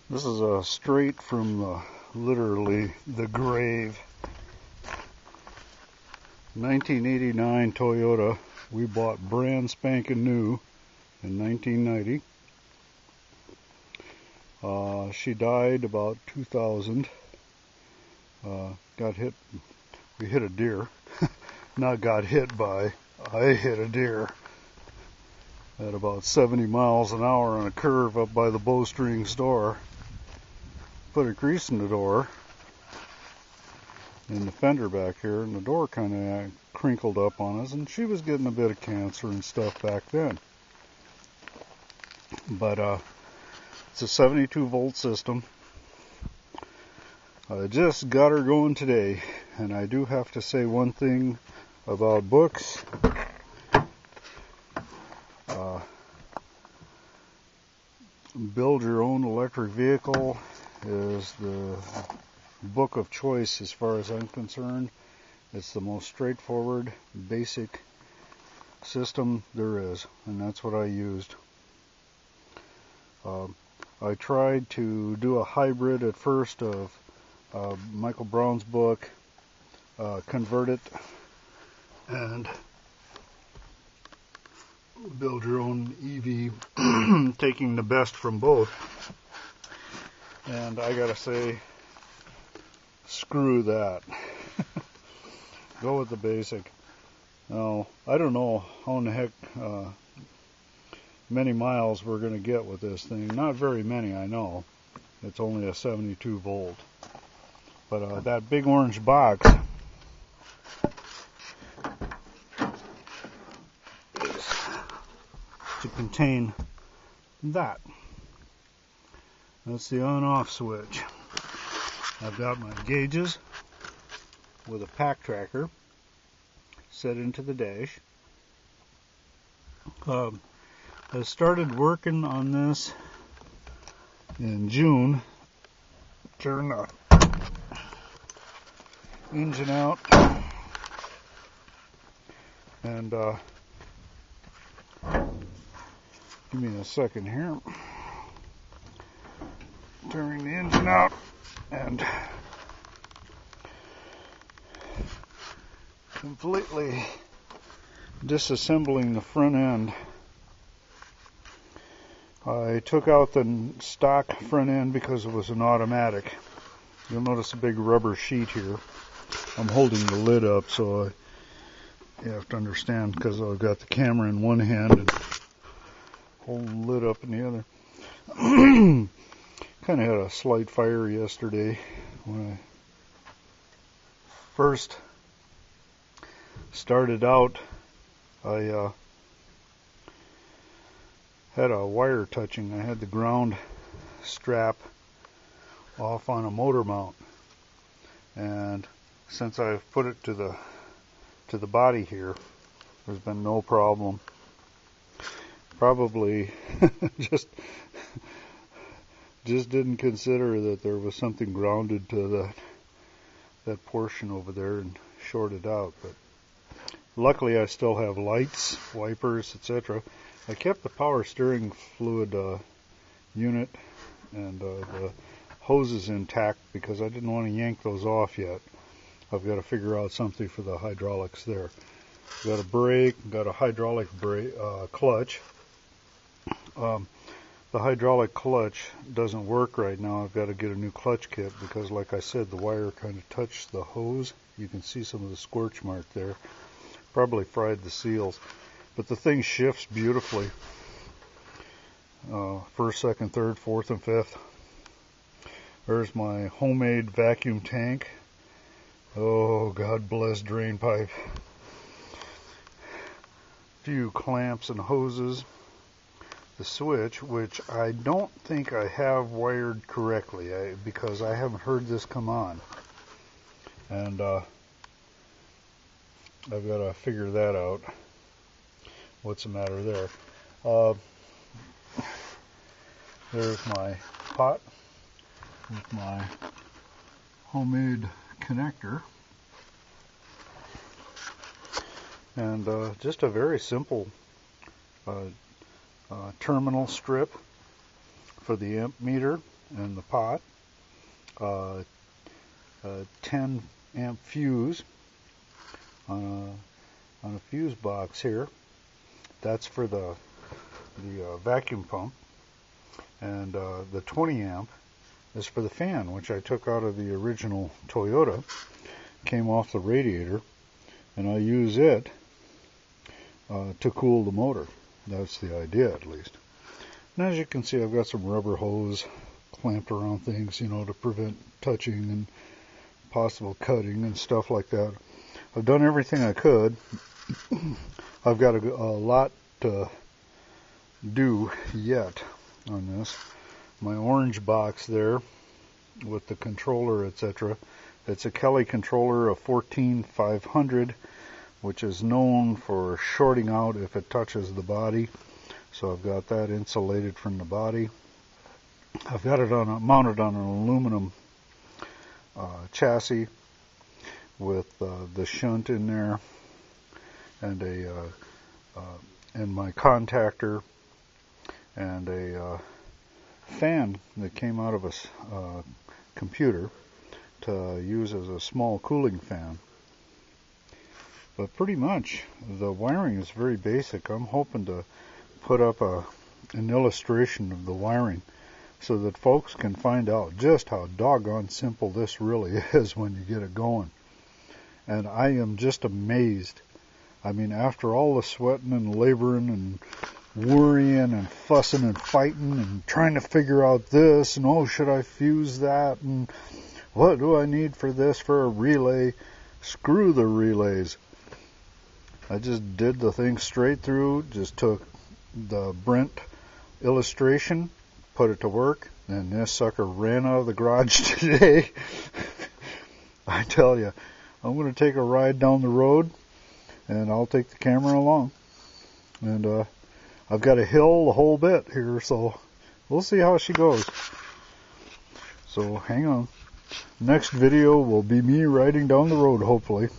This is straight from literally the grave. 1989 Toyota. We bought brand spanking new in 1990. She died about 2000. Got hit. We hit a deer. Not got hit by. I hit a deer at about 70 miles an hour on a curve up by the bowstring store. Put a grease in the door, in the fender back here, and the door kind of crinkled up on us, and she was getting a bit of cancer and stuff back then. But it's a 72 volt system. I just got her going today, and I do have to say one thing about books. Build Your Own Electric Vehicle is the book of choice as far as I'm concerned. It's the most straightforward, basic system there is, and that's what I used. I tried to do a hybrid at first of Michael Brown's book, Convert It, and Build Your Own EV, taking the best from both. And I gotta say, screw that. Go with the basic. Now, I don't know how in the heck many miles we're going to get with this thing. Not very many, I know. It's only a 72 volt. But that big orange box is to contain that. That's the on-off switch. I've got my gauges with a pack tracker set into the dash. I started working on this in June. Turn the engine out, and give me a second here. Turning the engine out and completely disassembling the front end. I took out the stock front end because it was an automatic. You'll notice a big rubber sheet here. I'm holding the lid up, so you have to understand, because I've got the camera in one hand and holding the lid up in the other. Kind of had a slight fire yesterday when I first started out. I had a wire touching. I had the ground strap off on a motor mount, and since I've put it to the body here, there's been no problem. Probably just didn't consider that there was something grounded to that portion over there and shorted out. But luckily I still have lights, wipers, etc. I kept the power steering fluid unit and the hoses intact because I didn't want to yank those off yet. I've got to figure out something for the hydraulics there. Got a brake, got a hydraulic clutch. The hydraulic clutch doesn't work right now. I've got to get a new clutch kit because, like I said, the wire kind of touched the hose. You can see some of the scorch mark there. Probably fried the seals. But the thing shifts beautifully. First, second, third, fourth, and fifth. There's my homemade vacuum tank. Oh, God bless drain pipe. Few clamps and hoses. The switch, which I don't think I have wired correctly because I haven't heard this come on. And I've got to figure that out. What's the matter there? There's my pot with my homemade connector. And just a very simple terminal strip for the amp meter. and the pot, a 10 amp fuse on a fuse box here. That's for the vacuum pump, and the 20 amp is for the fan, which I took out of the original Toyota, came off the radiator, and I use it to cool the motor. That's the idea, at least. And as you can see, I've got some rubber hose clamped around things, to prevent touching and possible cutting and stuff like that. I've done everything I could. I've got a lot to do yet on this. My orange box there with the controller, etc. It's a Kelly controller, a 14500, which is known for shorting out if it touches the body. So I've got that insulated from the body. I've got it mounted on an aluminum chassis with the shunt in there and and my contactor and a fan that came out of a computer to use as a small cooling fan. But pretty much the wiring is very basic. I'm hoping to put up an illustration of the wiring so that folks can find out just how doggone simple this really is when you get it going. And I am just amazed. I mean, after all the sweating and laboring and worrying and fussing and fighting and trying to figure out this and, oh, should I fuse that, and what do I need for this for a relay? Screw the relays. I just did the thing straight through, just took the Brent illustration, put it to work, and this sucker ran out of the garage today. I tell you, I'm going to take a ride down the road, and I'll take the camera along. And I've got a hill the whole bit here, so we'll see how she goes. So hang on. Next video will be me riding down the road, hopefully.